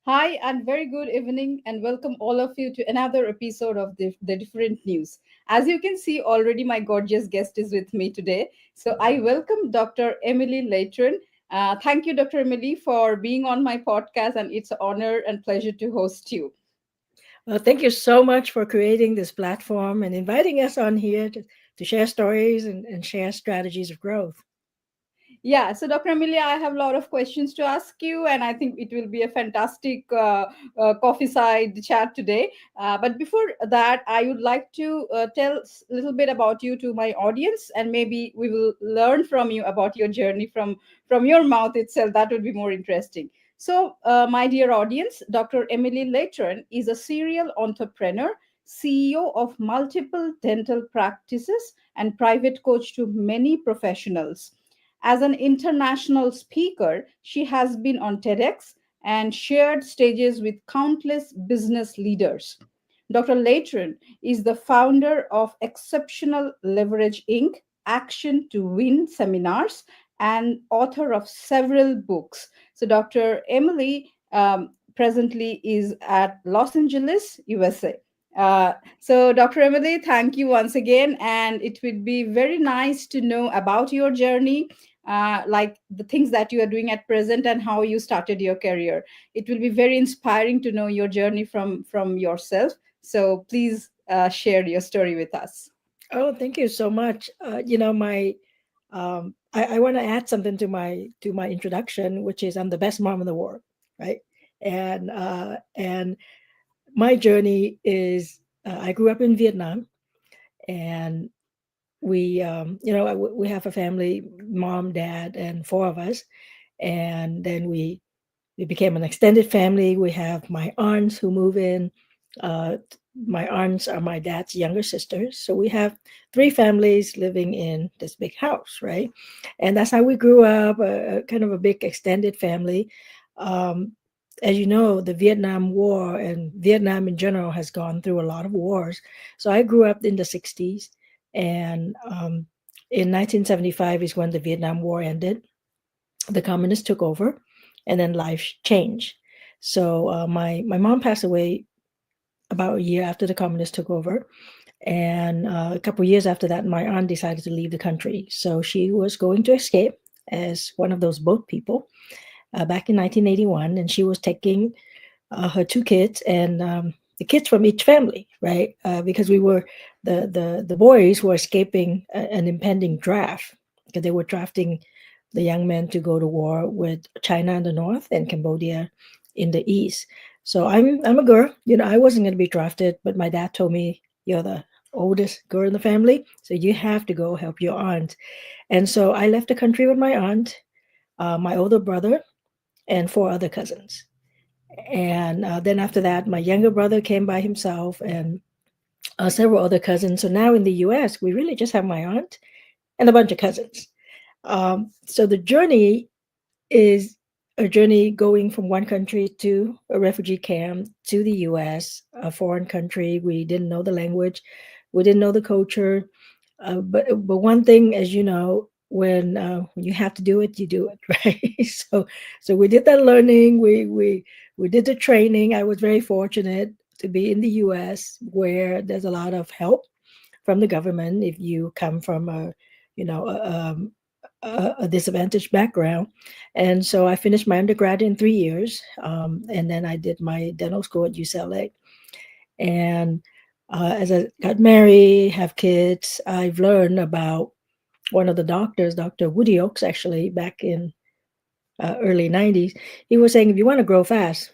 Hi, and very good evening, and welcome all of you to another episode of the Different News. As you can see, already my gorgeous guest is with me today. So I welcome Dr. Emily Letran. Thank you, Dr. Emily, for being on my podcast, and it's an honor and pleasure to host you. Well, thank you so much for creating this platform and inviting us on here to share stories and share strategies of growth. Yeah, so Dr. Amelia, I have a lot of questions to ask you, and I think it will be a fantastic coffee side chat today. But before that, I would like to tell a little bit about you to my audience, and maybe we will learn from you about your journey from your mouth itself. That would be more interesting. So, my dear audience, Dr. Emily Letran is a serial entrepreneur, CEO of multiple dental practices, and private coach to many professionals. As an international speaker, she has been on TEDx and shared stages with countless business leaders. Dr. Latron is the founder of Exceptional Leverage Inc., Action to Win seminars, and author of several books. So, Dr. Emily presently is at Los Angeles, USA. So, Dr. Emily, thank you once again. And it would be very nice to know about your journey, like the things that you are doing at present and how you started your career. It will be very inspiring to know your journey from yourself. So please share your story with us. Oh, thank you so much. My I want to add something to my introduction, which is I'm the best mom in the world, right? And my journey is I grew up in Vietnam, and we have a family, mom, dad, and four of us, and then we became an extended family. We have my aunts who move in. Uh, my aunts are my dad's younger sisters. So we have three families living in this big house, right? And that's how we grew up, a kind of a big extended family. Um, as you know, the Vietnam War and Vietnam in general has gone through a lot of wars. So I grew up in the 60s. And in 1975 is when the Vietnam War ended. The communists took over, and then life changed. So my mom passed away about a year after the communists took over, and a couple of years after that, my aunt decided to leave the country. So she was going to escape as one of those boat people back in 1981, and she was taking her two kids and the kids from each family, right? Because we were the boys were escaping an impending draft because they were drafting the young men to go to war with China in the north and Cambodia in the east. So I'm a girl, I wasn't going to be drafted, but my dad told me you're the oldest girl in the family, so you have to go help your aunt. And so I left the country with my aunt, my older brother, and four other cousins. And then after that, my younger brother came by himself and several other cousins. So now in the US, we really just have my aunt and a bunch of cousins. So the journey is a journey going from one country to a refugee camp to the US, a foreign country. We didn't know the language, we didn't know the culture. But one thing, as you know, when you have to do it, you do it, right? So we did that learning. We did the training. I was very fortunate to be in the U.S. where there's a lot of help from the government if you come from you know a, um, a disadvantaged background. And so I finished my undergrad in 3 years, and then I did my dental school at UCLA. And as I got married, have kids, I've learned about one of the doctors, Dr. Woody Oakes, actually, back in early 90s. He was saying, if you want to grow fast,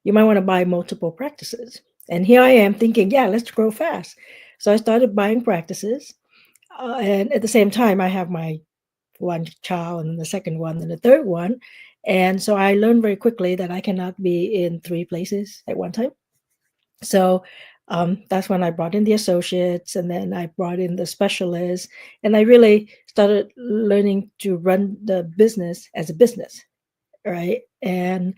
you might want to buy multiple practices. And here I am thinking, yeah, let's grow fast. So I started buying practices. And at the same time, I have my one child and then the second one and the third one. And so I learned very quickly that I cannot be in three places at one time. So that's when I brought in the associates, and then I brought in the specialists, and I really started learning to run the business as a business, right? And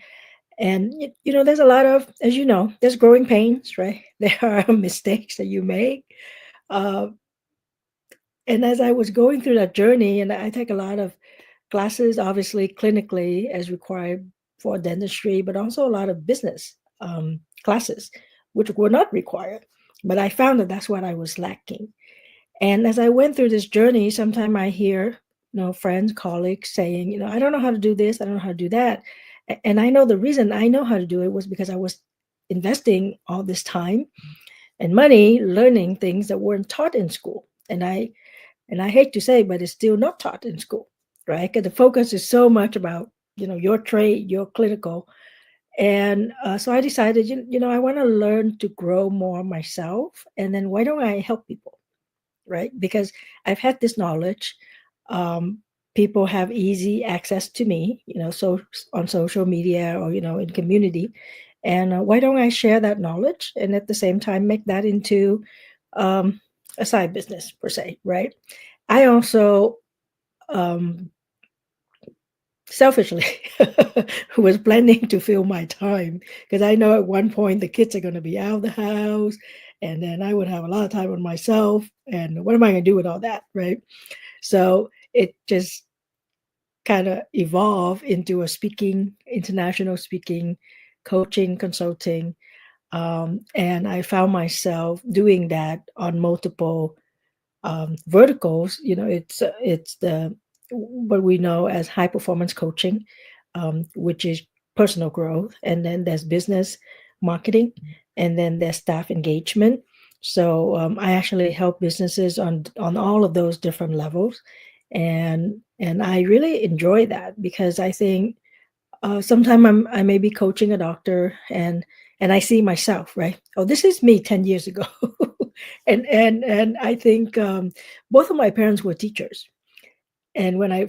there's a lot of, as you know, there's growing pains, right? There are mistakes that you make. Uh, and as I was going through that journey, and I take a lot of classes, obviously clinically as required for dentistry, but also a lot of business classes, which were not required. But I found that that's what I was lacking. And as I went through this journey, sometimes I hear, friends, colleagues saying, I don't know how to do this, I don't know how to do that. And I know the reason I know how to do it was because I was investing all this time and money learning things that weren't taught in school. And I hate to say, but it's still not taught in school, right? Because the focus is so much about, your trade, your clinical. And so I decided, I want to learn to grow more myself. And then why don't I help people, right? Because I've had this knowledge. Um, People have easy access to me, so on social media or, in community. And why don't I share that knowledge and at the same time make that into um, a side business per se, right? I also um, selfishly was planning to fill my time because I know at one point the kids are going to be out of the house and then I would have a lot of time on myself. And what am I going to do with all that? Right. So it just kind of evolved into a international speaking, coaching, consulting. And I found myself doing that on multiple verticals. It's the what we know as high performance coaching, which is personal growth, and then there's business marketing, and then there's staff engagement. So I actually help businesses on all of those different levels, and I really enjoy that because I think sometimes I may be coaching a doctor and I see myself, right? Oh, this is me 10 years ago. And I think both of my parents were teachers. And when I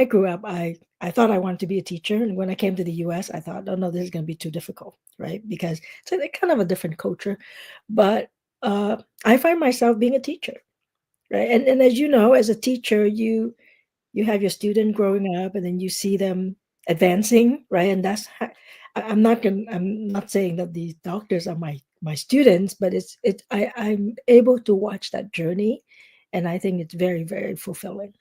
grew up, I thought I wanted to be a teacher. And when I came to the US, I thought, oh no, this is going to be too difficult, right? Because it's kind of a different culture. But I find myself being a teacher, right? And as you know, as a teacher, you have your student growing up and then you see them advancing, right? And I'm not saying that these doctors are my students, but I'm able to watch that journey, and I think it's very, very fulfilling.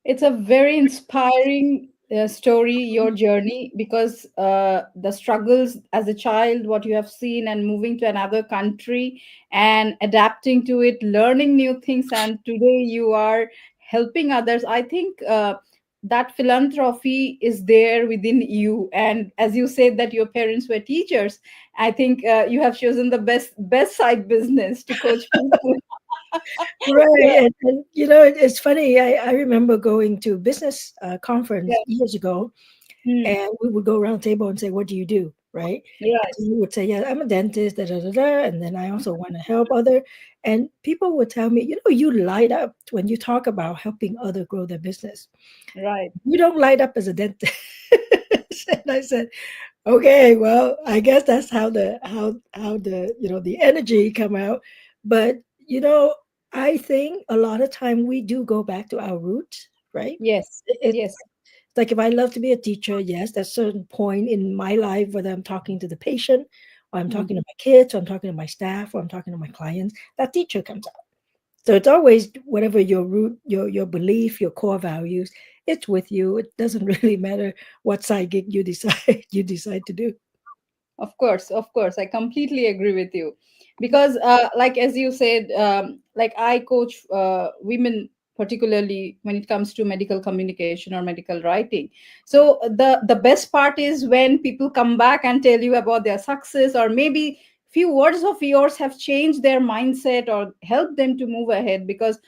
It's a very inspiring story, your journey, because the struggles as a child, what you have seen, and moving to another country and adapting to it, learning new things, and today you are helping others. I think that philanthropy is there within you. And as you said that your parents were teachers, I think you have chosen the best side business to coach people. Right, Yeah, and it's funny. I remember going to a business conference yeah. years ago, Hmm. and we would go around the table and say, "What do you do?" Right? Right, And you would say, "Yeah, I'm a dentist." Da, da, da, da, and then I also want to help other. And people would tell me, you light up when you talk about helping other grow their business. right. You don't light up as a dentist. And I said, okay, well, I guess that's how the the energy come out. But you know, I think a lot of time we do go back to our roots, right? Yes, It's yes, like if I love to be a teacher, yes, there's a certain point in my life whether I'm talking to the patient, or I'm mm, talking to my kids, or I'm talking to my staff, or I'm talking to my clients, that teacher comes out. So it's always whatever your root, your belief, your core values, it's with you. It doesn't really matter what side gig you decide you decide to do. of course, of course. I completely agree with you. Because, like as you said, like I coach women, particularly when it comes to medical communication or medical writing. So the best part is when people come back and tell you about their success, or maybe few words of yours have changed their mindset or helped them to move ahead. Because,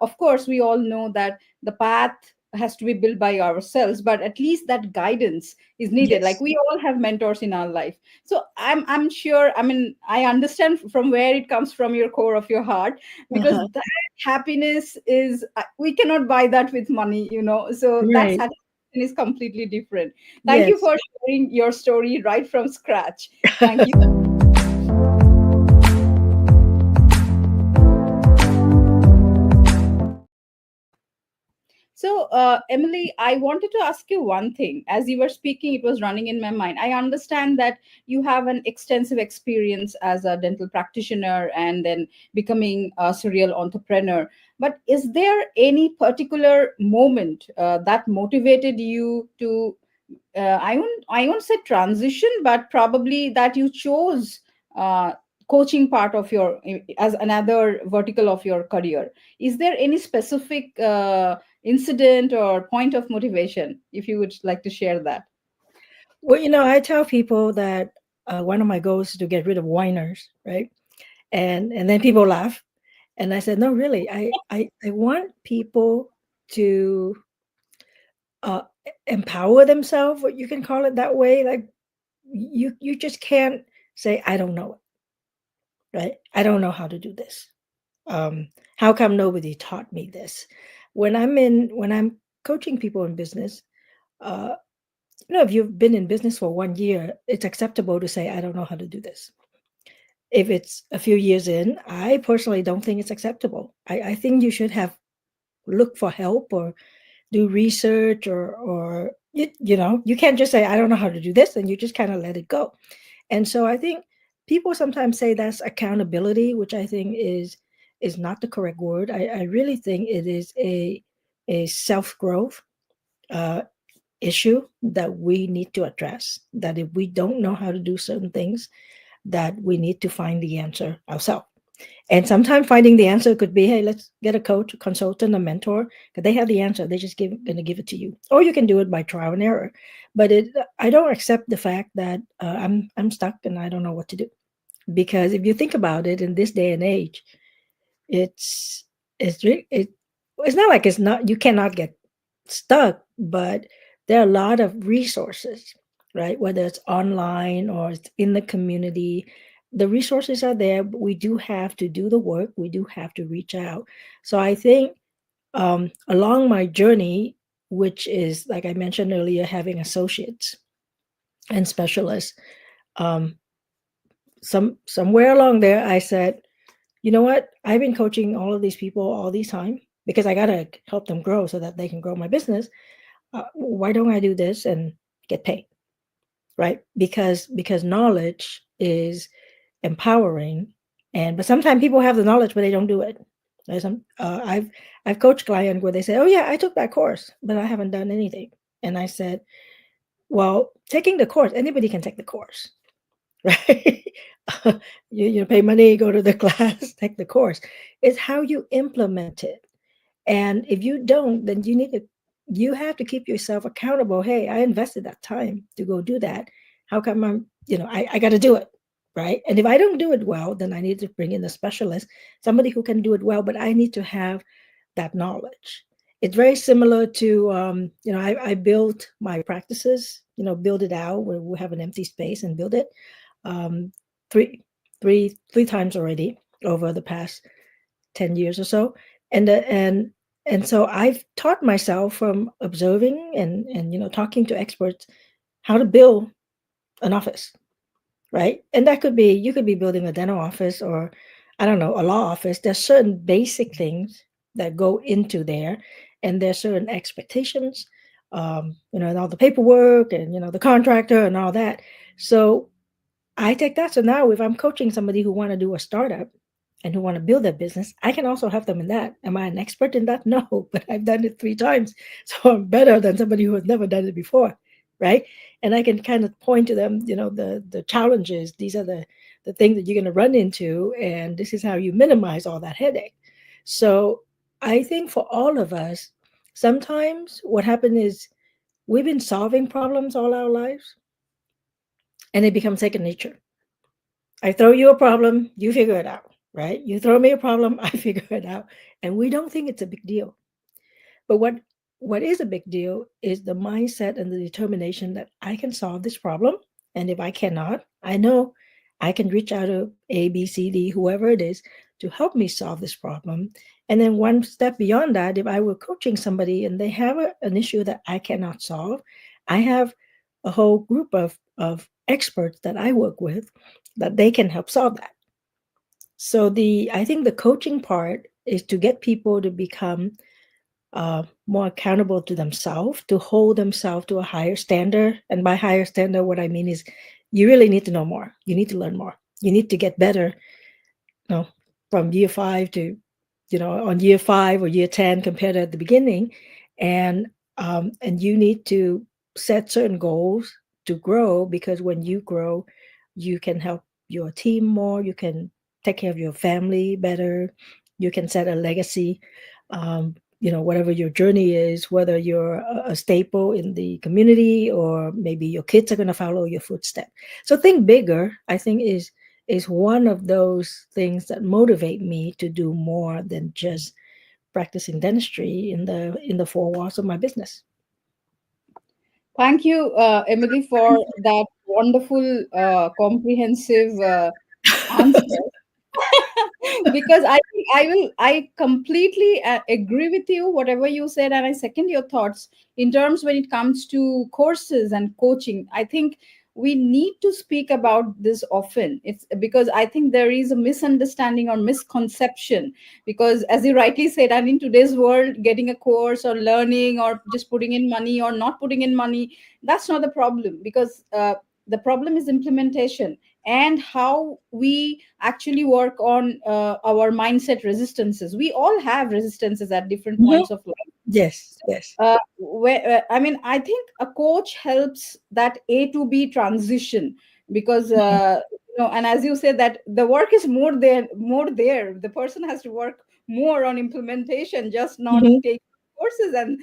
of course, we all know that the path has to be built by ourselves, but at least that guidance is needed. Like Yes. we all have mentors in our life. So I'm sure, I mean, I understand from where it comes from, your core of your heart, because Uh-huh. that happiness is, we cannot buy that with money, so that Right. satisfaction is completely different. Thank you Yes. for sharing your story right from scratch. Thank you. So, Emily, I wanted to ask you one thing. As you were speaking, it was running in my mind. I understand that you have an extensive experience as a dental practitioner and then becoming a serial entrepreneur. But is there any particular moment that motivated you to, I won't say transition, but probably that you chose uh, coaching part of your, as another vertical of your career? Is there any specific incident or point of motivation, if you would like to share that? Well, I tell people that one of my goals is to get rid of whiners, right? And then people laugh, and I said, no, really, I want people to empower themselves, or you can call it that way. Like you just can't say I don't know it, right? I don't know how to do this. How come nobody taught me this? When I'm coaching people in business, uh, if you've been in business for 1 year, it's acceptable to say I don't know how to do this. If it's a few years in, I personally don't think it's acceptable. I think you should have look for help or do research, or you can't just say I don't know how to do this and you just kind of let it go. And so I think people sometimes say that's accountability, which I think is not the correct word. I really think it is a self growth uh, issue that we need to address. That if we don't know how to do certain things, that we need to find the answer ourselves. And sometimes finding the answer could be, hey, let's get a coach, a consultant, a mentor, because they have the answer. They just going to give it to you, or you can do it by trial and error. But I don't accept the fact that I'm stuck and I don't know what to do, because if you think about it, in this day and age, it's it's not like it's not you cannot get stuck, but there are a lot of resources, right? Whether it's online or it's in the community, the resources are there, but we do have to do the work. We do have to reach out. So I think along my journey, which is like I mentioned earlier, having associates and specialists, um, somewhere along there, I said, you know what? I've been coaching all of these people all these time because I gotta help them grow so that they can grow my business. Why don't I do this and get paid, right? Because knowledge is empowering, and but sometimes people have the knowledge but they don't do it. I've coached clients where they say, "Oh yeah, I took that course, but I haven't done anything." And I said, "Well, taking the course, anybody can take the course, right? You pay money, go to the class, take the course. It's how you implement it. And if you don't, then you have to keep yourself accountable. Hey, I invested that time to go do that. How come I got to do it, right? And if I don't do it well, then I need to bring in a specialist, somebody who can do it well, but I need to have that knowledge. It's very similar to, I built my practices, build it out where we have an empty space and build it um, three, three times already over the past 10 years or so. And so I've taught myself from observing and talking to experts how to build an office, right? And that could be you could be building a dental office, or I don't know, a law office. There's certain basic things that go into there, and there's certain expectations, and all the paperwork and the contractor and all that. So I take that. So now if I'm coaching somebody who want to do a startup and who want to build their business, I can also help them in that. Am I an expert in that? No, but I've done it 3 times. So I'm better than somebody who has never done it before. Right. And I can kind of point to them, the challenges. These are the things that you're going to run into. And this is how you minimize all that headache. So I think for all of us, sometimes what happened is we've been solving problems all our lives and it becomes second nature. I throw you a problem, you figure it out, right? You throw me a problem, I figure it out. And we don't think it's a big deal. But what is a big deal is the mindset and the determination that I can solve this problem. And if I cannot, I know I can reach out to A, B, C, D, whoever it is, to help me solve this problem. And then one step beyond that, if I were coaching somebody and they have an issue that I cannot solve, I have a whole group of experts that I work with that they can help solve that. So I think the coaching part is to get people to become more accountable to themselves, to hold themselves to a higher standard. And by higher standard, what I mean is you really need to know more. You need to learn more. You need to get better, you know, from year 5 to on year 5 or year 10 compared to at the beginning, and and you need to set certain goals to grow, because when you grow, you can help your team more, you can take care of your family better, you can set a legacy. Whatever your journey is, whether you're a staple in the community or maybe your kids are going to follow your footstep. So think bigger, I think, is one of those things that motivate me to do more than just practicing dentistry in the four walls of my business. Thank you, Emily, for that wonderful, comprehensive answer. Because I completely agree with you, whatever you said, and I second your thoughts in terms when it comes to courses and coaching. I think we need to speak about this often. It's because I think there is a misunderstanding or misconception, because as you rightly said, and in today's world, getting a course or learning or just putting in money or not putting in money, that's not the problem. Because the problem is implementation and how we actually work on our mindset resistances. We all have resistances at different Mhm. points of life. Yes, yes. I mean, I think a coach helps that A to B transition, because Mhm. and as you said, that the work is more there. The person has to work more on implementation, just not Mhm. take courses and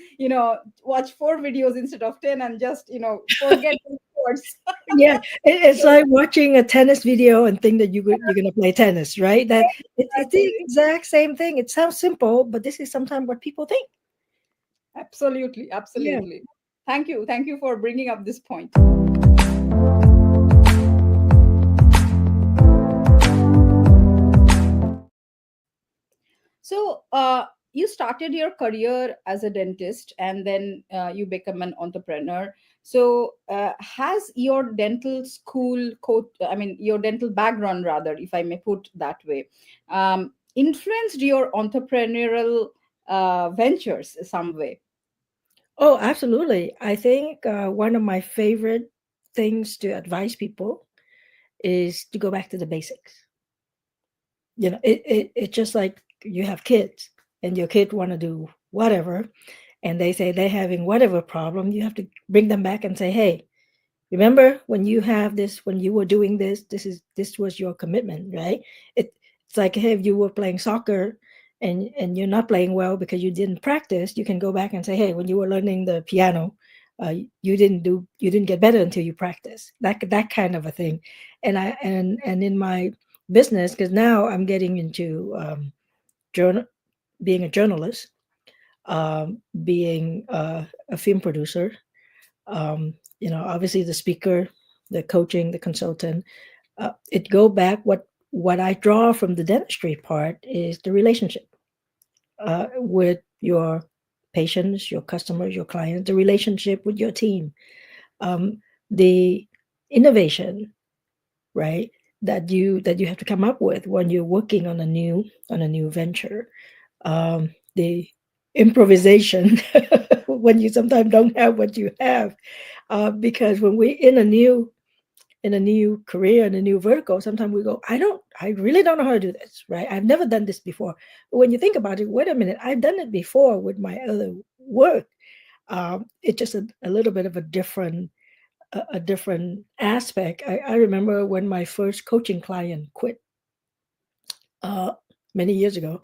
watch 4 videos instead of 10 and just forget the course. Yeah, it's So, like watching a tennis video and think that you're gonna play tennis, right? That it's the exactly. exact same thing. It sounds simple, but this is sometimes what people think. Absolutely, Yeah. absolutely. Thank you for bringing up this point. So, you started your career as a dentist, and then you become an entrepreneur. So, has your dental school coach, I mean, your dental background, rather, if I may put that way, influenced your entrepreneurial ventures some way? Oh, absolutely. I think one of my favorite things to advise people is to go back to the basics. It's just like you have kids and your kid want to do whatever, and they say they're having whatever problem. You have to bring them back and say, hey, remember when you have this, when you were doing this, this was your commitment, right? It's like, hey, if you were playing soccer and you're not playing well because you didn't practice, you can go back and say, hey, when you were learning the piano, you didn't get better until you practice. That kind of a thing. And in my business, because now I'm getting into journal being a journalist, being a film producer, obviously the speaker, the coaching, the consultant. It go back. What I draw from the dentistry part is the relationship with your patients, your customers, your clients, the relationship with your team, um, the innovation, right? That you have to come up with when you're working on a new venture, the improvisation when you sometimes don't have what you have, because when we're in a new career, in a new vertical, sometimes we go, I really don't know how to do this, right? I've never done this before. But when you think about it, wait a minute, I've done it before with my other work. It's just a little bit of a different aspect. I remember when my first coaching client quit uh, many years ago.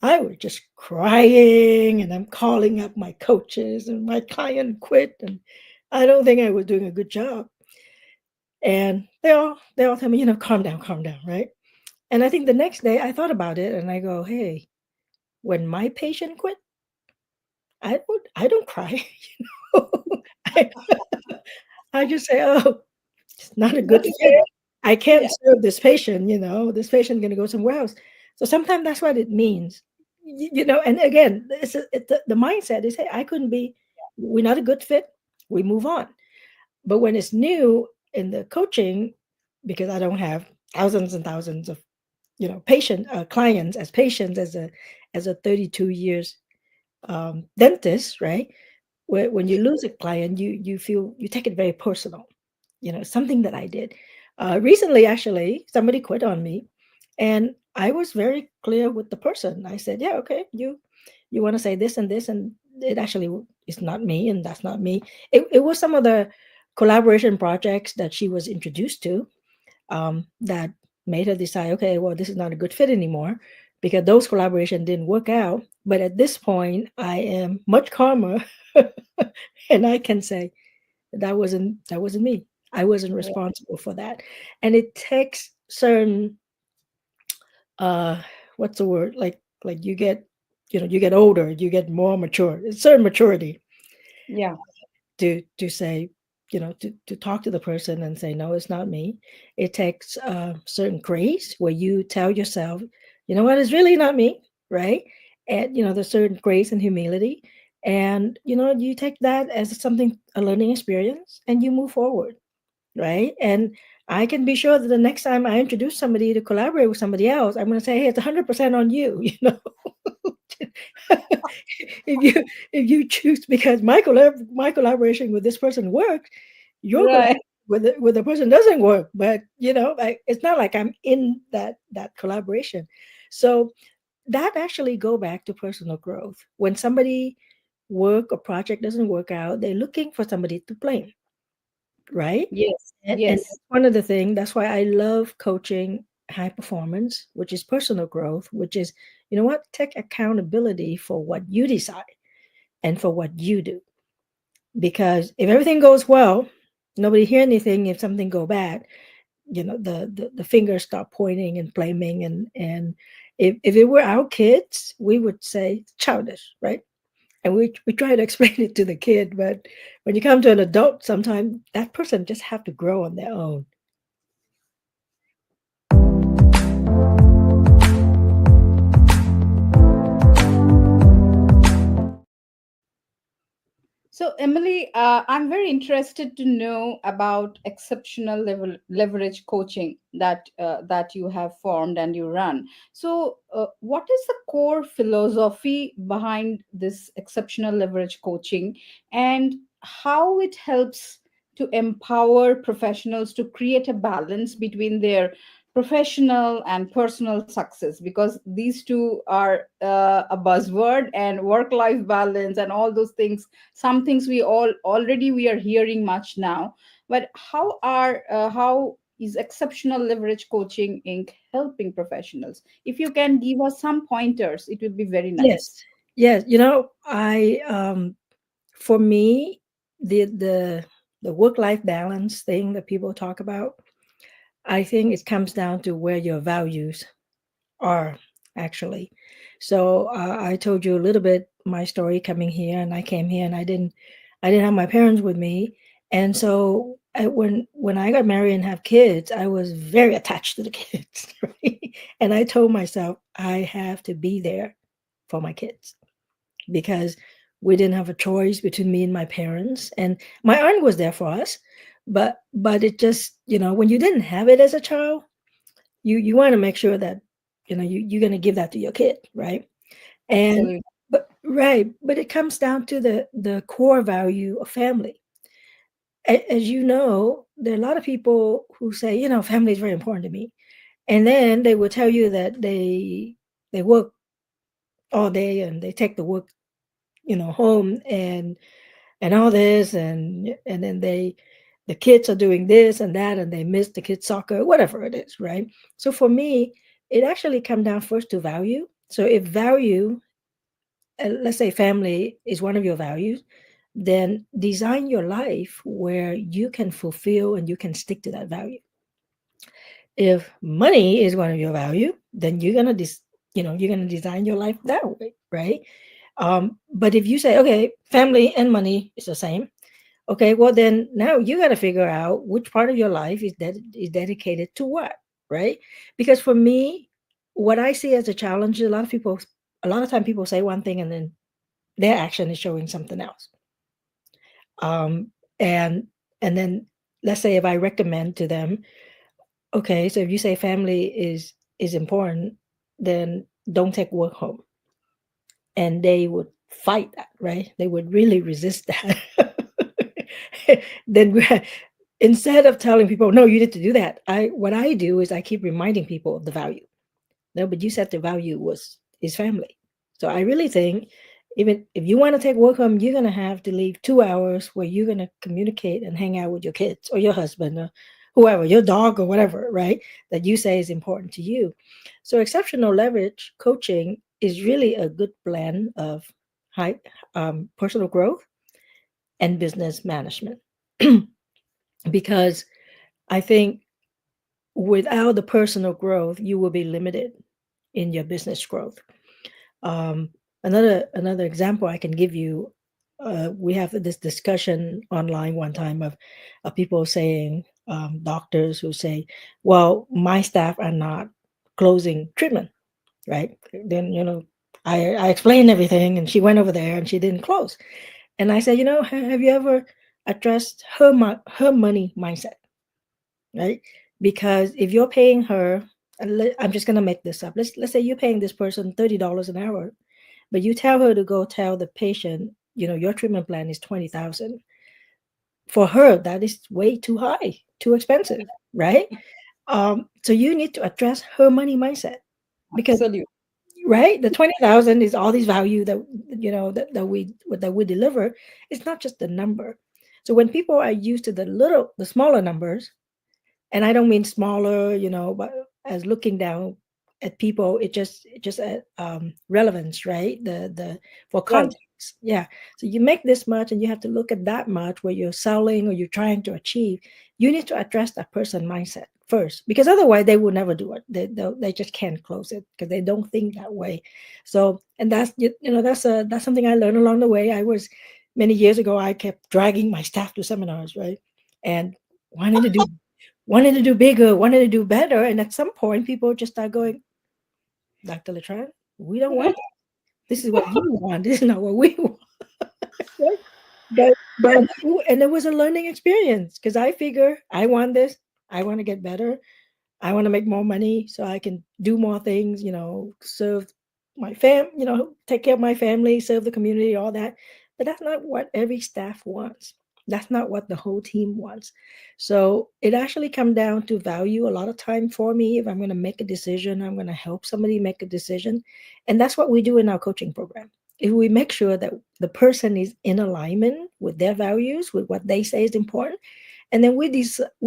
I was just crying and I'm calling up my coaches and my client quit and I don't think I was doing a good job. And they all tell me, calm down, right? And I think the next day I thought about it and I go, hey, when my patient quit, I don't cry. I, I just say, oh, it's not a good That's fit. okay. I Yeah. can't serve this patient, this patient gonna go somewhere else. So sometimes that's what it means. And again, the mindset is, hey, we're not a good fit, we move on. But when it's new in the coaching, because I don't have thousands and thousands of patient clients as patients as a 32 years dentist, right? When you lose a client, you feel you take it very personal. Something that I did recently, actually, somebody quit on me, and I was very clear with the person. I said, yeah, okay, you want to say this and this, and it actually is not me, and that's not me. It was some of the collaboration projects that she was introduced to, that made her decide, okay, well, this is not a good fit anymore, because those collaboration didn't work out. But at this point, I am much calmer, and I can say that wasn't me. I wasn't responsible for that, and it takes certain, uh what's the word, like you get, you get older, you get more mature. It's certain maturity Yeah. to say, to talk to the person and say, no, it's not me. It takes certain grace where you tell yourself, you know what, it's really not me, right? And there's certain grace and humility, and you take that as something, a learning experience, and you move forward, right? And I can be sure that the next time I introduce somebody to collaborate with somebody else, I'm going to say, hey, it's 100% on you. If you choose, because my collaboration with this person works, your Right. collaboration with the person doesn't work. But it's not like I'm in that collaboration. So that actually go back to personal growth. When somebody work or project doesn't work out, they're looking for somebody to blame, right? Yes. And Yes. that's one of the things. That's why I love coaching high performance, which is personal growth, which is, take accountability for what you decide and for what you do. Because if everything goes well, nobody hear anything. If something go bad, the fingers start pointing and blaming. And if it were our kids, we would say childish, right? And we try to explain it to the kid, but when you come to an adult, sometimes that person just have to grow on their own. So, Emily, I'm very interested to know about exceptional leverage coaching that you have formed and you run. So, what is the core philosophy behind this exceptional leverage coaching, and how it helps to empower professionals to create a balance between their professional and personal success? Because these two are a buzzword, and work life balance and all those things, some things we all already we are hearing much now. But how is exceptional leverage coaching inc helping professionals? If you can give us some pointers, it would be very Yes, nice. yes. I for me, the work life balance thing that people talk about, I think it comes down to where your values are, actually. So I told you a little bit my story coming here, and I came here, and I didn't have my parents with me, and so when I got married and have kids, I was very attached to the kids, right? And I told myself I have to be there for my kids, because we didn't have a choice between me and my parents, and my aunt was there for us. But it just, when you didn't have it as a child, you want to make sure that you're going to give that to your kid, right? And Absolutely. but it comes down to the core value of family. As you know, there are a lot of people who say, family is very important to me, and then they will tell you that they work all day, and they take the work home, and all this, and then the kids are doing this and that, and they miss the kids soccer, whatever it is, right? So for me, it actually come down first to value. So if value, let's say family is one of your values, then design your life where you can fulfill and you can stick to that value. If money is one of your value, then you're gonna design your life that way, right? But if you say, okay, family and money is the same, okay, well then now you got to figure out which part of your life is dedicated to what, right? Because for me, what I see as a challenge is a lot of time people say one thing and then their action is showing something else. Um, and and then let's say if I recommend to them, okay, so if you say family is important, then don't take work home, and they would fight that, right? They would really resist that. then instead of telling people, no, you need to do that, I what I do is I keep reminding people of the value. No, but you said the value was his family. So I really think even if you want to take work home, you're gonna have to leave 2 hours where you're gonna communicate and hang out with your kids or your husband or whoever, your dog or whatever, right? That you say is important to you. So exceptional leverage coaching is really a good blend of high personal growth and business management. Because I think without the personal growth, you will be limited in your business growth. Um, another example I can give you, we have this discussion online one time of people saying, doctors who say, "Well, my staff are not closing treatment." Right? Then I explained everything, and she went over there and she didn't close. And I said, have you ever addressed her money mindset? Right? Because if you're paying her, I'm just gonna make this up. Let's say you're paying this person $30 an hour, but you tell her to go tell the patient, your treatment plan is 20,000. For her, that is way too high, too expensive, right? So you need to address her money mindset because Absolutely. right, the 20,000 is all these value that that we deliver. It's not just the number. So when people are used to the smaller numbers, and I don't mean smaller, but as looking down at people, it just relevance, right? The for Right. context, yeah. So you make this much, and you have to look at that much where you're selling or you're trying to achieve. You need to address that person mindset first, because otherwise they will never do it. They just can't close it because they don't think that way. So, and that's something I learned along the way. I was many years ago. I kept dragging my staff to seminars, right, and wanting to do wanted to do bigger, wanted to do better. And at some point, people just start going, Dr. Letran, we don't want that. This is what you want. This is not what we want. Right? But But and it was a learning experience because I figure I want this. I want to get better. I want to make more money so I can do more things, serve my take care of my family, serve the community, all that. But that's not what every staff wants. That's not what the whole team wants. So it actually comes down to value a lot of time for me. If I'm going to make a decision, I'm going to help somebody make a decision. And that's what we do in our coaching program. If we make sure that the person is in alignment with their values, with what they say is important, and then we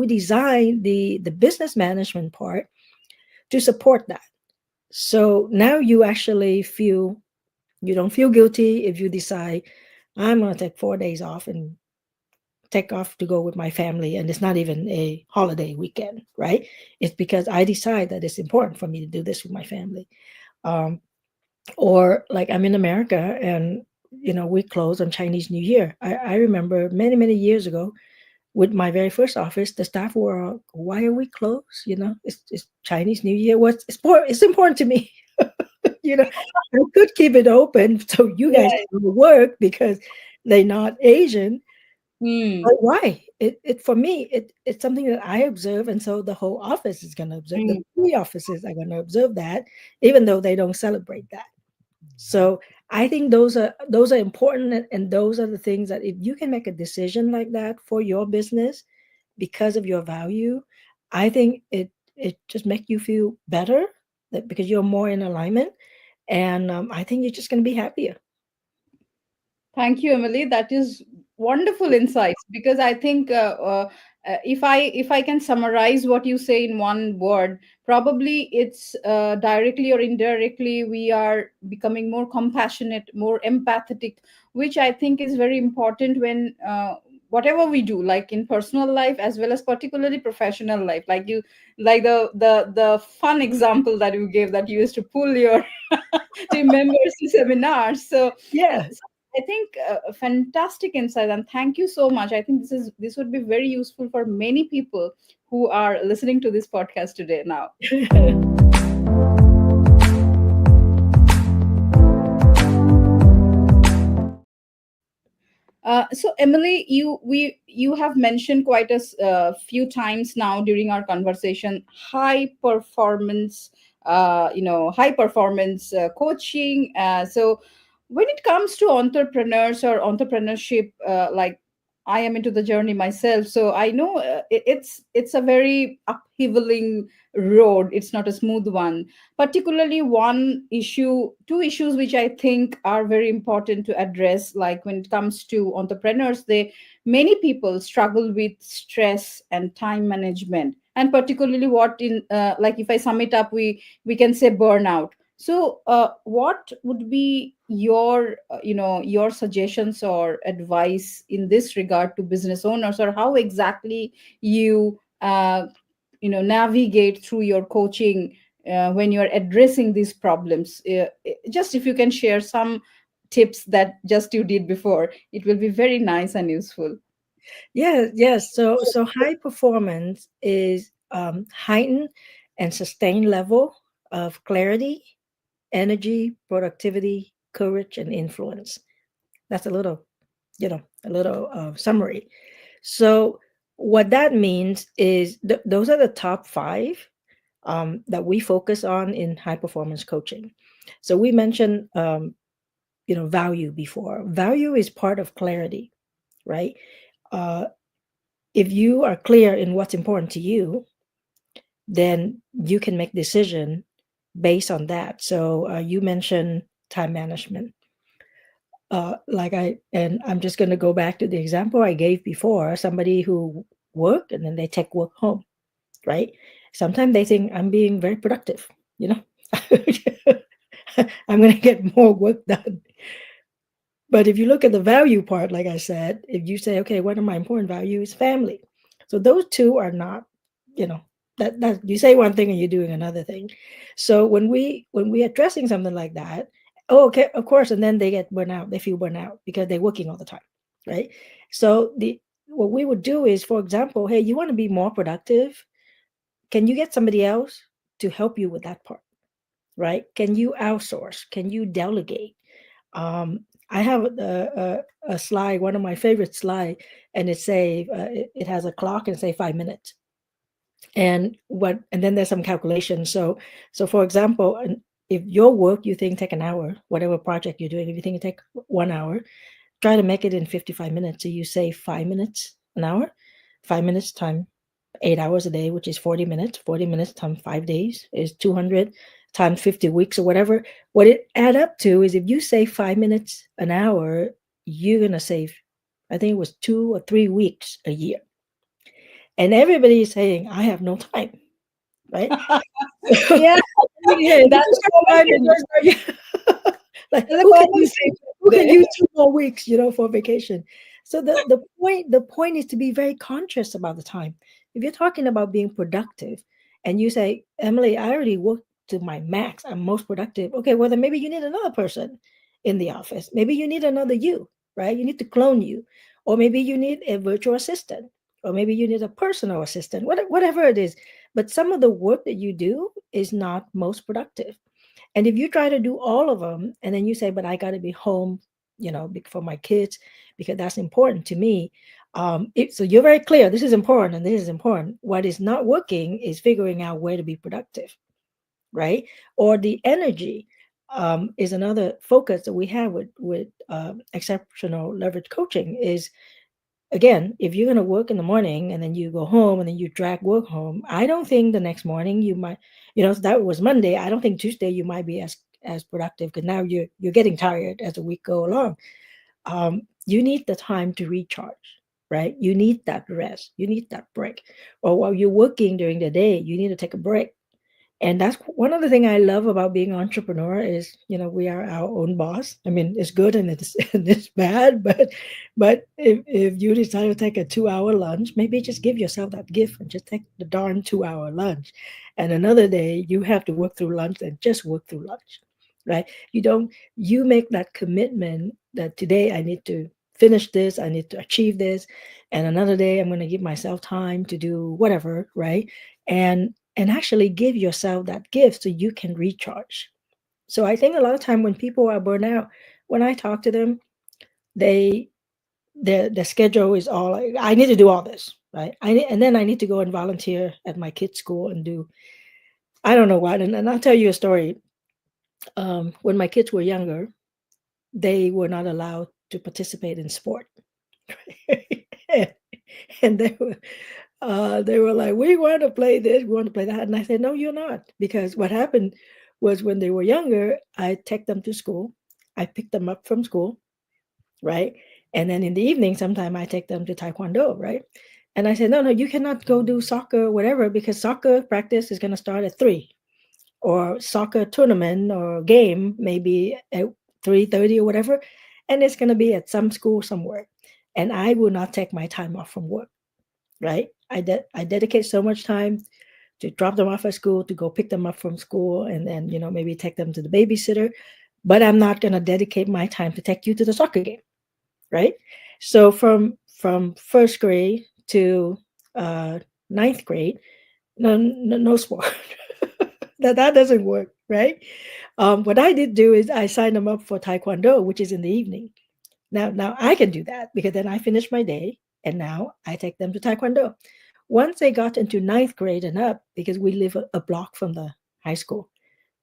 design the business management part to support that. So now you don't feel guilty if you decide I'm going to take 4 days off and take off to go with my family, and it's not even a holiday weekend, right? It's because I decide that it's important for me to do this with my family. um, or like I'm in America, and we close on Chinese New Year. I remember many years ago with my very first office, the staff were, "Why are we closed? It's Chinese New Year. It's important to me." I could keep it open so you guys right. can work because they're not Asian. Hmm. But why? It for me, it's something that I observe, and so the whole office is going to observe. The Hmm. three offices are going to observe that, even though they don't celebrate that. So I think those are important, and those are the things that if you can make a decision like that for your business because of your value, I think it just make you feel better that because you're more in alignment, and I think you're just going to be happier. Thank you, Emily. That is wonderful insights, because I think if I can summarize what you say in one word, probably it's directly or indirectly we are becoming more compassionate, more empathetic, which I think is very important when whatever we do, like in personal life as well as particularly professional life. Like the fun example that you gave, that you used to pull your team members to seminars. Yeah. So I think a fantastic insight, and thank you so much. I think this would be very useful for many people who are listening to this podcast today now. So Emily, you have mentioned quite a few times now during our conversation high performance, high performance coaching. So when it comes to entrepreneurs or entrepreneurship, like I am into the journey myself, so I know it's a very upheavaling road. It's not a smooth one. Particularly one issue, two issues which I think are very important to address. Like when it comes to entrepreneurs, they many people struggle with stress and time management, and particularly what in like if I sum it up, we can say burnout. So, what would be your, your suggestions or advice in this regard to business owners, or how exactly you, navigate through your coaching when you are addressing these problems? Just if you can share some tips that just you did before, it will be very nice and useful. Yes, yes. So high performance is heightened and sustained level of clarity, energy, productivity, courage, and influence. That's a little, a little summary. So what that means is those are the top five that we focus on in high performance coaching. So we mentioned, value before. Value is part of clarity, right? Uh, if you are clear in what's important to you, then you can make decision based on that. So you mentioned time management. And I'm just going to go back to the example I gave before, somebody who work and then they take work home, right? Sometimes they think I'm being very productive, you know, I'm going to get more work done. But if you look at the value part, like I said, if you say, okay, what are my important values? Family. So those two are not, you know, that you say one thing and you're doing another thing. So when we addressing something like that, oh, okay, of course, and then they get burnt out, they feel burnt out because they're working all the time, right? So the what we would do is, for example, hey, you want to be more productive? Can you get somebody else to help you with that part, right? Can you outsource? Can you delegate? I have a slide, one of my favorite slide, and it has a clock and say 5 minutes, and then there's some calculations. So for example, if your work you think take an hour, whatever project you're doing, if you think it take 1 hour, try to make it in 55 minutes. So you save 5 minutes an hour, 5 minutes time 8 hours a day, which is 40 minutes. 40 minutes times 5 days is 200 times 50 weeks or whatever. What it add up to is if you save 5 minutes an hour, you're going to save, I think it was 2 or 3 weeks a year. And everybody is saying, I have no time, right? Yeah, Yeah, if you that's just a got common 5 minutes, thing. like That's a who can common use thing who can today. use 2 more weeks, for vacation. So the point is to be very conscious about the time. If you're talking about being productive and you say, Emily, I already worked to my max, I'm most productive. Okay, well then maybe you need another person in the office. Maybe you need another you, right? You need to clone you. Or maybe you need a virtual assistant. Or maybe you need a personal assistant, whatever it is. But some of the work that you do is not most productive. And if you try to do all of them and then you say, but I got to be home, for my kids because that's important to me. So you're very clear, this is important and this is important. What is not working is figuring out where to be productive, right? Or the energy is another focus that we have with exceptional leverage coaching is, again, if you're going to work in the morning and then you go home and then you drag work home, I don't think the next morning you might, so that was Monday. I don't think Tuesday you might be as productive because now you're getting tired as the week go along. You need the time to recharge, right? You need that rest. You need that break. Or while you're working during the day, you need to take a break. And that's one of the things I love about being an entrepreneur is, we are our own boss. I mean, it's good and it's and it's bad, but if you decide to take a 2 hour lunch, maybe just give yourself that gift and just take the darn 2 hour lunch. And another day you have to work through lunch and just work through lunch. Right. You make that commitment that today I need to finish this, I need to achieve this. And another day I'm going to give myself time to do whatever, right? And actually give yourself that gift so you can recharge. So I think a lot of time when people are burnt out, when I talk to them, they their schedule is all like, I need to do all this, right? And then I need to go and volunteer at my kids' school and do I don't know what. And I'll tell you a story. When my kids were younger, they were not allowed to participate in sport. And they were like, "We want to play this, we want to play that," and I said, "No, you're not," because what happened was when they were younger, I take them to school, I pick them up from school, right, and then in the evening, sometime I take them to taekwondo, right, and I said, "No, no, you cannot go do soccer, whatever, because soccer practice is going to start at 3, or soccer tournament or game maybe at 3:30 or whatever, and it's going to be at some school somewhere, and I will not take my time off from work." Right? I dedicate so much time to drop them off at school, to go pick them up from school, and then maybe take them to the babysitter. But I'm not going to dedicate my time to take you to the soccer game, right? So from first grade to uh, ninth grade, no sport. That doesn't work, right? What I did do is I signed them up for taekwondo, which is in the evening. Now I can do that because then I finish my day and now I take them to taekwondo. Once they got into ninth grade and up, because we live a block from the high school,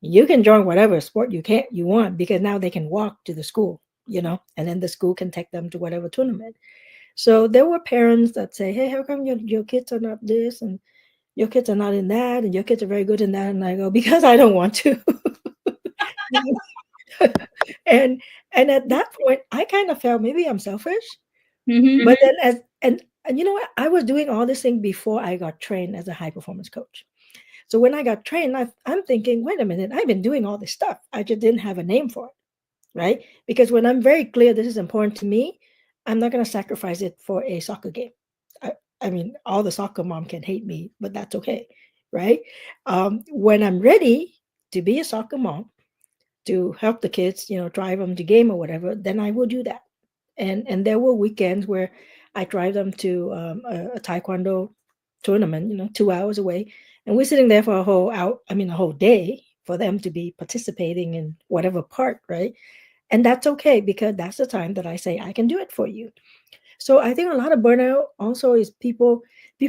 you can join whatever sport you want because now they can walk to the school, and then the school can take them to whatever tournament. So there were parents that say, "Hey, how come your kids are not this and your kids are not in that and your kids are very good in that?" And I go, "Because I don't want to." and and at that point, I kind of felt maybe I'm selfish. Mm-hmm. But then and you know what? I was doing all this thing before I got trained as a high performance coach. So when I got trained, I'm thinking, wait a minute, I've been doing all this stuff. I just didn't have a name for it, right? Because when I'm very clear this is important to me, I'm not going to sacrifice it for a soccer game. I, I mean, all the soccer mom can hate me, but that's okay, right? When I'm ready to be a soccer mom, to help the kids, drive them to game or whatever, then I will do that. And there were weekends where I drive them to a taekwondo tournament, 2 hours away, and we're sitting there for a whole day for them to be participating in whatever part, right? And that's okay because that's the time that I say I can do it for you. So I think a lot of burnout also is people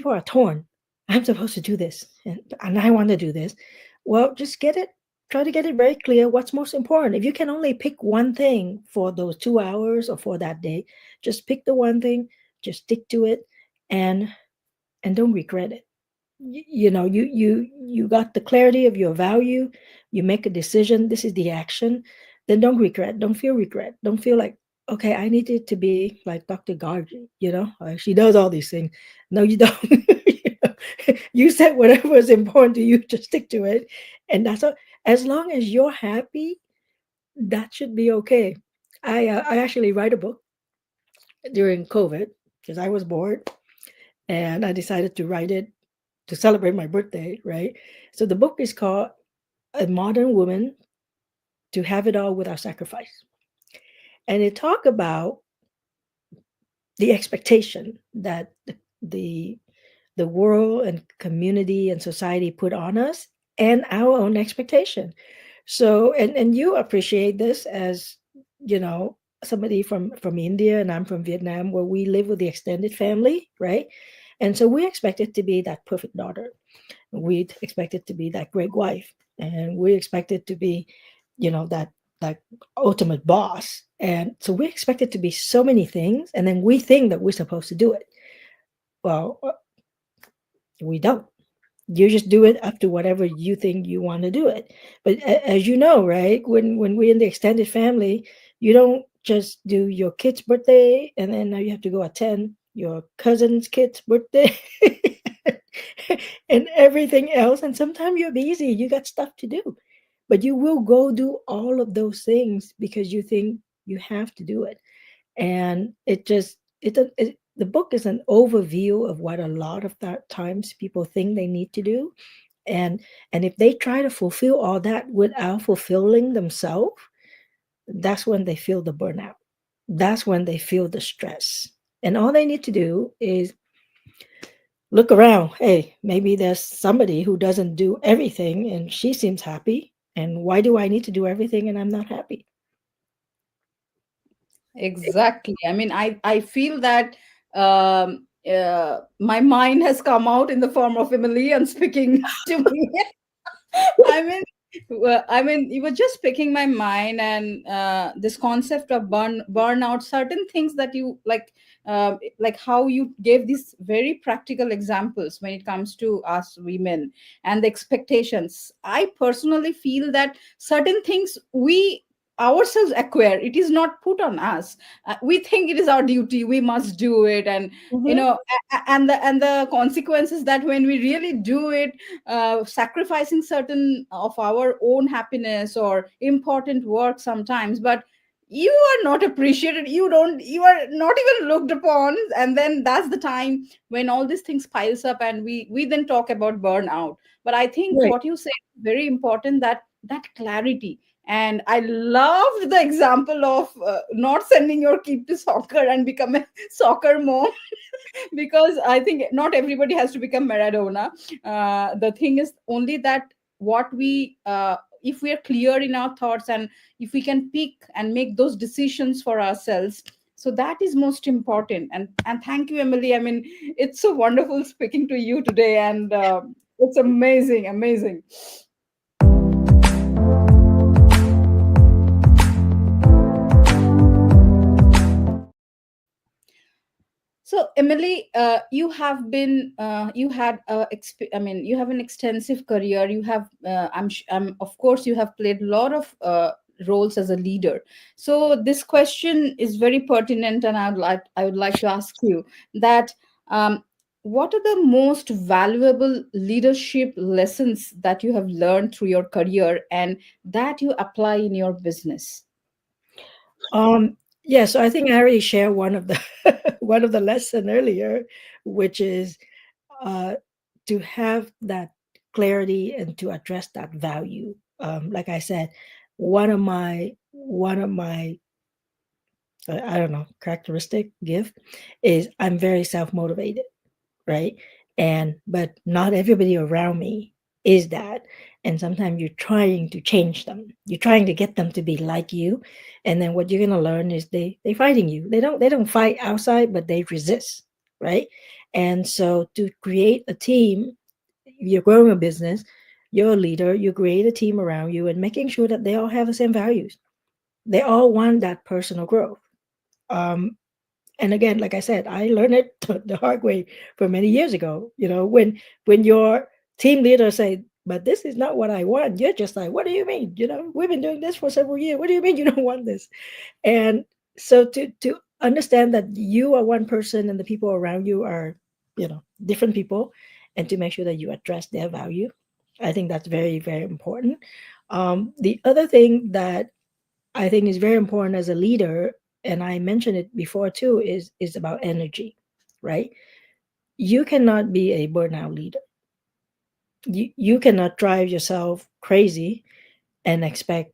are torn. I'm supposed to do this and I want to do this. Well, just try to get it very clear what's most important. If you can only pick one thing for those 2 hours or for that day, just pick the one thing, just stick to it and don't regret it. You got the clarity of your value, you make a decision, this is the action, then don't feel regret, don't feel like, okay, I need it to be like Dr. Gargi, she does all these things. No, you don't. You said whatever is important to you, just stick to it, and that's all. As long as you're happy, that should be okay. I actually write a book during COVID because I was bored and I decided to write it to celebrate my birthday, right? So the book is called A Modern Woman to Have It All Without Sacrifice. And it talk about the expectation that the the world and community and society put on us and our own expectation. So and you appreciate this as, you know, somebody from India and I'm from Vietnam where we live with the extended family, right? And so we expect it to be that perfect daughter. We expect it to be that great wife, and we expect it to be, that ultimate boss. And so we expect it to be so many things, and then we think that we're supposed to do it. Well, we don't. You just do it up to whatever you think you want to do it. But as you know, right, when we're in the extended family, you don't just do your kid's birthday and then now you have to go attend your cousin's kid's birthday and everything else. And sometimes you're busy, you got stuff to do, but you will go do all of those things because you think you have to do it. And the book is an overview of what a lot of that times people think they need to do. And if they try to fulfill all that without fulfilling themselves, that's when they feel the burnout, that's when they feel the stress. And all they need to do is look around. Hey, maybe there's somebody who doesn't do everything and she seems happy, and why do I need to do everything and I'm not happy? Exactly. I mean, I feel that my mind has come out in the form of Emily and speaking to me. I mean, you were just picking my mind, and this concept of burnout, certain things that you like, like how you gave these very practical examples when it comes to us women and the expectations. I personally feel that certain things we ourselves acquire, it is not put on us. We think it is our duty, we must do it, and Mhm. and the consequences that when we really do it, sacrificing certain of our own happiness or important work sometimes, but you are not appreciated, you are not even looked upon, and then that's the time when all these things piles up and we then talk about burnout. But I think Right. what you said is very important, that that clarity. And I loved the example of not sending your kid to soccer and become a soccer mom, because I think not everybody has to become Maradona. The thing is only that what we if we are clear in our thoughts, and if we can pick and make those decisions for ourselves, so that is most important. And thank you, Emily. I mean, it's so wonderful speaking to you today, and it's amazing, amazing. So, Emily, you have been, I mean, you have an extensive career. You have, of course, you have played a lot of roles as a leader. So, this question is very pertinent, and I would like to ask you that, what are the most valuable leadership lessons that you have learned through your career and that you apply in your business? Um, yeah, so I think I already shared one of the one of the lesson earlier, which is uh, to have that clarity and to address that value. Like I said, one of my I don't know, characteristic gift is I'm very self motivated, right? And but not everybody around me is that. And sometimes you're trying to change them. You're trying to get them to be like you. And then what you're gonna learn is they fighting you. They don't fight outside, but they resist, right? And so to create a team, you're growing a business, you're a leader, you create a team around you and making sure that they all have the same values. They all want that personal growth. Um, and again, like I said, I learned it the hard way for many years ago. When your team leader say, "But this is not what I want," you're just like, "What do you mean? We've been doing this for several years. What do you mean you don't want this?" And so to understand that you are one person and the people around you are, different people, and to make sure that you address their value, I think that's very, very important. The other thing that I think is very important as a leader, and I mentioned it before too, is about energy, right? You cannot be a burnout leader. You cannot drive yourself crazy and expect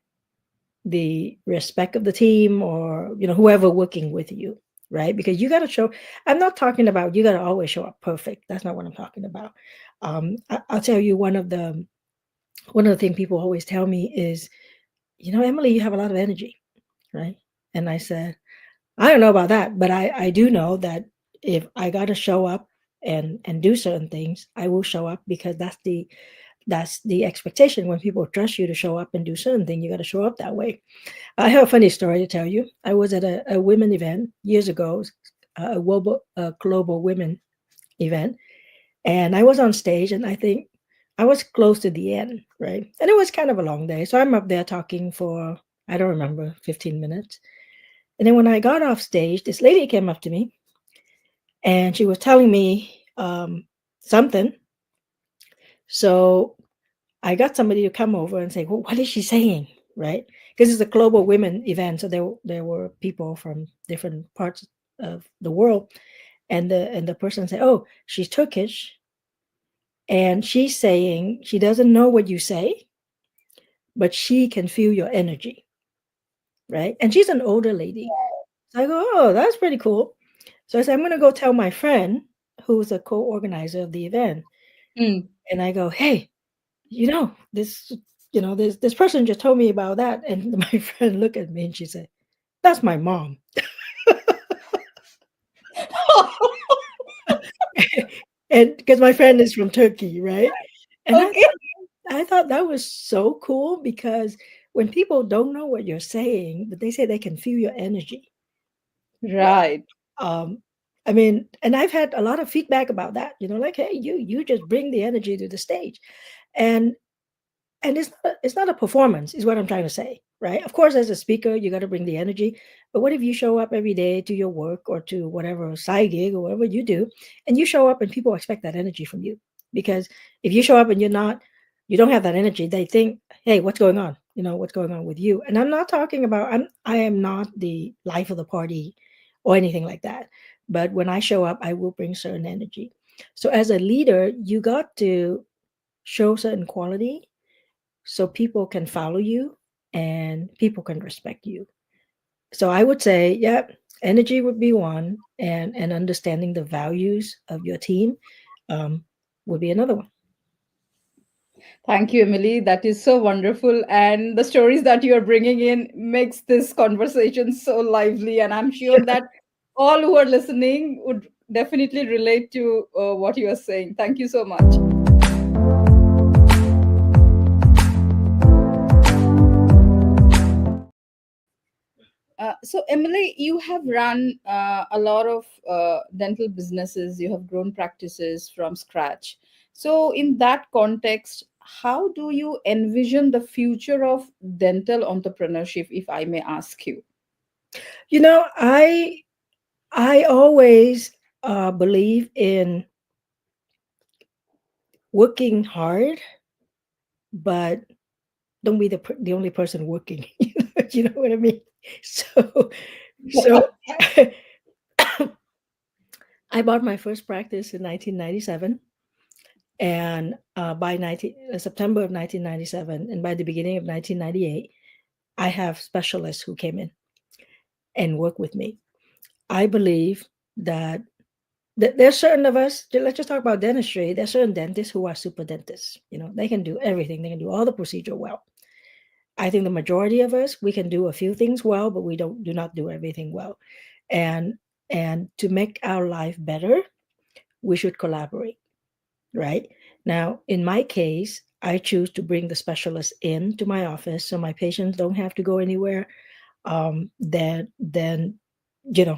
the respect of the team or whoever working with you, right? Because you got to show. I'm not talking about you got to always show up perfect. That's not what I'm talking about. I'll tell you one of the things people always tell me is, Emily, you have a lot of energy, right? And I said, I don't know about that, but I do know that if I got to show up and do certain things, I will show up because that's the expectation. When people trust you to show up and do certain things, you got to show up that way. I have a funny story to tell you. I was at a women event years ago, a global women event, and I was on stage, and I think I was close to the end, right? And it was kind of a long day, so I'm up there talking for, I don't remember, 15 minutes. And then when I got off stage, this lady came up to me and she was telling me something. So I got somebody to come over and say, "Well, what is she saying?" Right? Because it's a global women event, so there were people from different parts of the world, and the person said, "Oh, she's Turkish, and she's saying she doesn't know what you say, but she can feel your energy." Right? And she's an older lady. So I go, "Oh, that's pretty cool." So I said, "I'm gonna go tell my friend who's a co-organizer of the event." Mm. And I go, "Hey, this person just told me about that." And my friend looked at me and she said, "That's my mom." And because my friend is from Turkey, right? And I Okay. thought I thought that was so cool because when people don't know what you're saying, but they say they can feel your energy, right? Right. Um, I mean, and I've had a lot of feedback about that, like, hey, you just bring the energy to the stage. And it's not a performance, is what I'm trying to say, right? Of course, as a speaker, you got to bring the energy. But what if you show up every day to your work or to whatever side gig or whatever you do, and you show up and people expect that energy from you? Because if you show up and you don't have that energy, they think, hey, what's going on? What's going on with you? And I'm not talking about I am not the life of the party or anything like that. But when I show up, I will bring certain energy. So as a leader, you got to show certain quality so people can follow you and people can respect you. So I would say, yeah, energy would be one, and understanding the values of your team um, would be another one. Thank you, Emily. That is so wonderful. And the stories that you are bringing in makes this conversation so lively. And I'm sure that all who are listening would definitely relate to what you are saying. Thank you so much. So, Emily, you have run a lot of dental businesses, you have grown practices from scratch. So, in that context, how do you envision the future of dental entrepreneurship, if I may ask you? You know, I always believe in working hard, but don't be the only person working. You know what I mean? So I bought my first practice in 1997, and by September of 1997, and by the beginning of 1998, I have specialists who came in and work with me. I believe that there's certain of us. Let's just talk about dentistry. There's certain dentists who are super dentists. They can do everything. They can do all the procedure well. I think the majority of us, we can do a few things well, but we do not do everything well. And and to make our life better, we should collaborate, right? Now, in my case, I choose to bring the specialist in to my office so my patients don't have to go anywhere. Then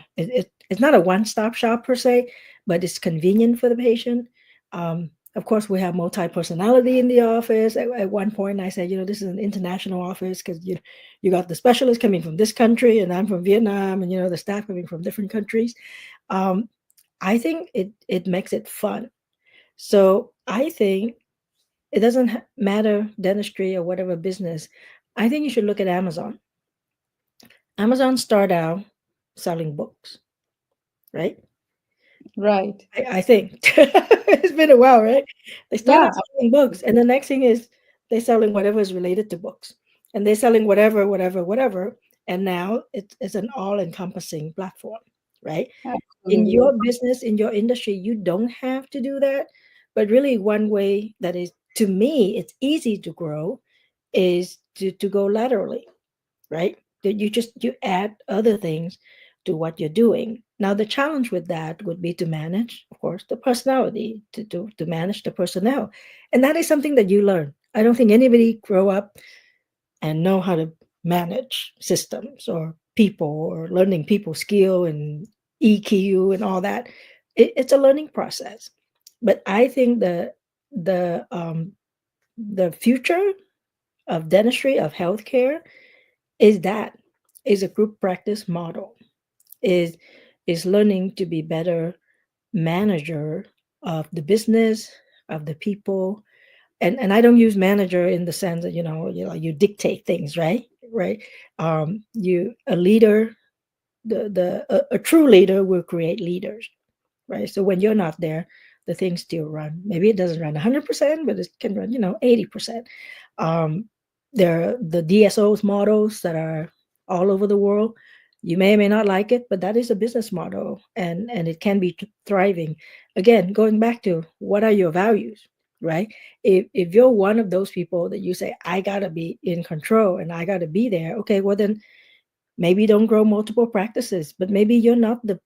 it's not a one-stop shop per se, but it's convenient for the patient. Of course, we have multi-personality in the office. At one point, I said, this is an international office because you got the specialist coming from this country, and I'm from Vietnam, and the staff coming from different countries. Um, I think it makes it fun. So I think it doesn't matter dentistry or whatever business. I think you should look at Amazon. Amazon start out selling books, right? Right. I think it's been a while, right? They start Yeah. out selling books, and the next thing is they're selling whatever is related to books, and they're selling whatever, whatever, whatever. And now it's an all-encompassing platform, right? In Absolutely. your business, in your industry, you don't have to do that. But really, one way that is, to me, it's easy to grow is to go laterally, right? That you add other things to what you're doing. Now, the challenge with that would be to manage, of course, the personality, to manage the personnel. And that is something that you learn. I don't think anybody grow up and know how to manage systems or people or learning people skill and EQ and all that. It's a learning process. But I think the the future of dentistry, of healthcare, is that is a group practice model, is learning to be better manager of the business, of the people. And I don't use manager in the sense that you dictate things, right. You a leader, a true leader will create leaders, right? So when you're not there, the things still run. Maybe it doesn't run 100%, but it can run, 80%. Um, there are the DSOs models that are all over the world. You may or may not like it, but that is a business model, and it can be thriving. Again, going back to what are your values, right? If you're one of those people that you say, I gotta be in control and I gotta be there, okay, well then maybe don't grow multiple practices, but maybe you're not the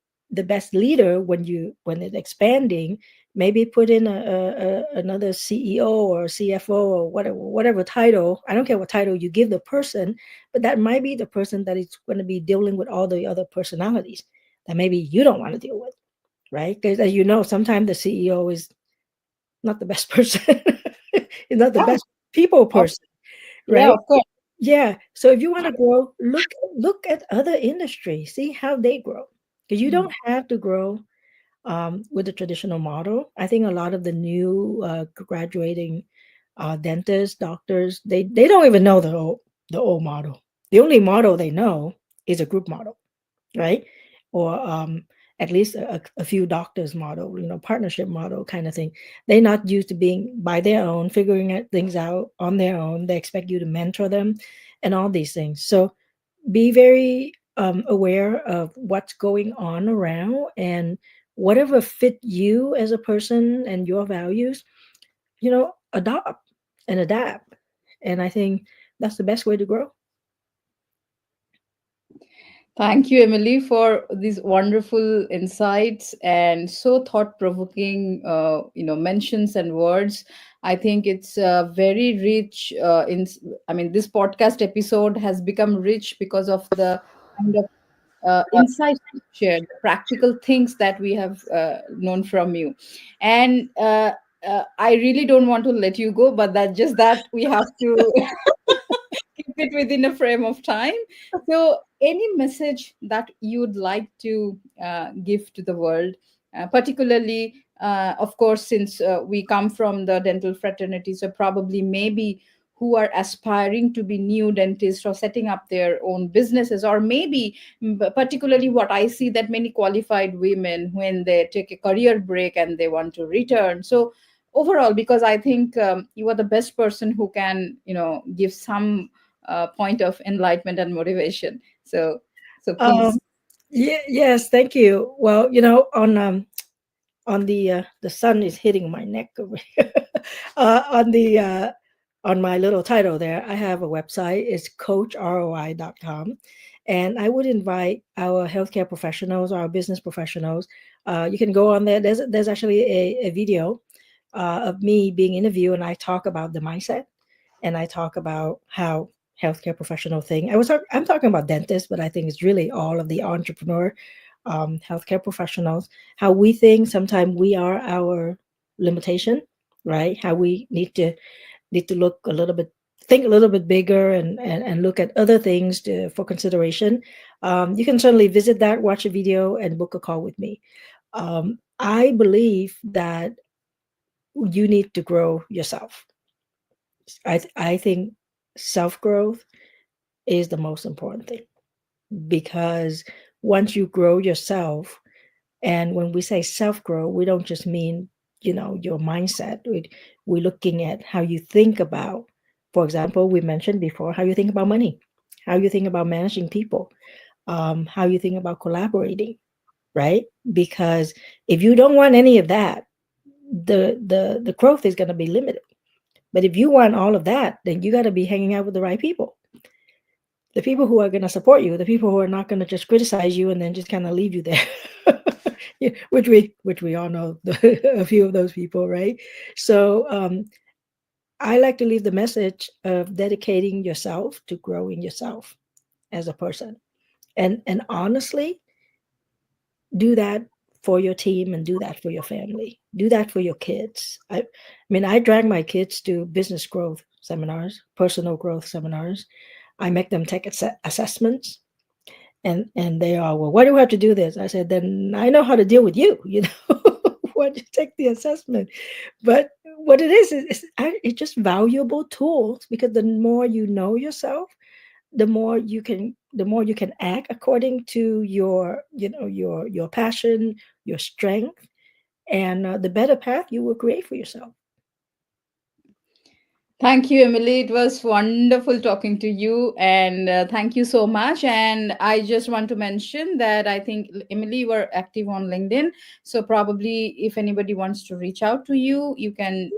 best leader when it's expanding. Maybe put in another CEO or CFO or whatever title. I don't care what title you give the person, but that might be the person that is going to be dealing with all the other personalities that maybe you don't want to deal with. right? Because as you know, sometimes the CEO is not the best person, is not the Yeah, best people of, person, yeah, right? of course. Yeah. So if you want to grow, look at other industries, see how they grow. Because you don't have to grow with the traditional model. I think a lot of the new graduating dentists, doctors, they don't even know the old model. The only model they know is a group model, right? Or at least a few doctors model, partnership model kind of thing. They're not used to being by their own, figuring things out on their own. They expect you to mentor them and all these things. So be very aware of what's going on around, and whatever fit you as a person and your values, adopt and adapt. And I think that's the best way to grow. Thank you, Emily, for these wonderful insights and so thought-provoking, mentions and words. I think it's very rich. I mean, this podcast episode has become rich because of the kind of insights you shared, the practical things that we have known from you, and I really don't want to let you go, but that just that we have to keep it within a frame of time. So, any message that you'd like to give to the world, particularly, of course, since we come from the dental fraternity, so probably maybe who are aspiring to be new dentists or setting up their own businesses, or maybe particularly what I see that many qualified women when they take a career break and they want to return. So overall, because I think you are the best person who can give some point of enlightenment and motivation. So Um, please. yeah, yes, thank you. Well, on the sun is hitting my neck over here. On the on my little title there, I have a website. It's coachroi.com. And I would invite our healthcare professionals, our business professionals. You can go on there. There's actually a video of me being interviewed, and I talk about the mindset, and I talk about how healthcare professional thing. I'm talking about dentists, but I think it's really all of the entrepreneur healthcare professionals, how we think sometimes we are our limitation, right? How we need to look a little bit, think a little bit bigger, and look at other things for consideration. You can certainly visit that, watch a video, and book a call with me. I believe that you need to grow yourself. I think self growth is the most important thing, because once you grow yourself, and when we say self grow, we don't just mean, your mindset. We're looking at how you think about, for example, we mentioned before, how you think about money, how you think about managing people, how you think about collaborating, right? Because if you don't want any of that, the growth is going to be limited. But if you want all of that, then you got to be hanging out with the right people, the people who are going to support you, the people who are not going to just criticize you and then just kind of leave you there. Yeah, which we all know a few of those people, right? So I like to leave the message of dedicating yourself to growing yourself as a person, and honestly, do that for your team, and do that for your family, do that for your kids. I mean, I drag my kids to business growth seminars, personal growth seminars. I make them take assessments, and they are, well, why do we have to do this? I said, then I know how to deal with you. Why don't you take the assessment? But what it it's just valuable tools, because the more you know yourself, the more you can act according to your passion, your strength, and the better path you will create for yourself. Thank you, Emily. It was wonderful talking to you, and thank you so much. And I just want to mention that I think Emily, you were active on LinkedIn, so probably if anybody wants to reach out to you, you can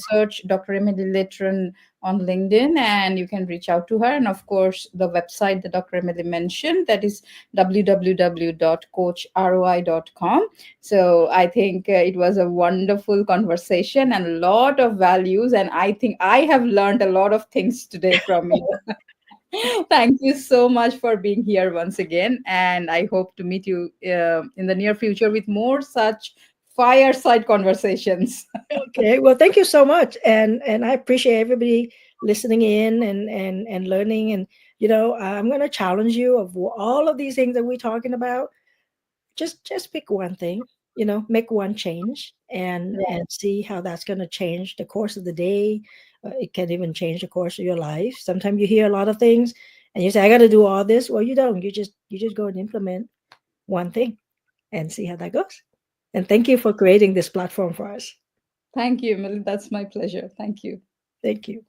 search Dr. Emily Letran on LinkedIn, and you can reach out to her. And of course, the website that Dr. Emily mentioned, that is www.coachroi.com. So I think it was a wonderful conversation and a lot of values. And I think I have learned a lot of things today from you. Thank you so much for being here once again. And I hope to meet you in the near future with more such fireside conversations. Okay. Well, thank you so much, and I appreciate everybody listening in and learning. And I'm going to challenge you of all of these things that we're talking about. Just pick one thing. Make one change and see how that's going to change the course of the day. It can even change the course of your life. Sometimes you hear a lot of things, and you say, "I got to do all this." Well, you don't. You just go and implement one thing and see how that goes. And thank you for creating this platform for us. Thank you, Emily. That's my pleasure. Thank you. Thank you.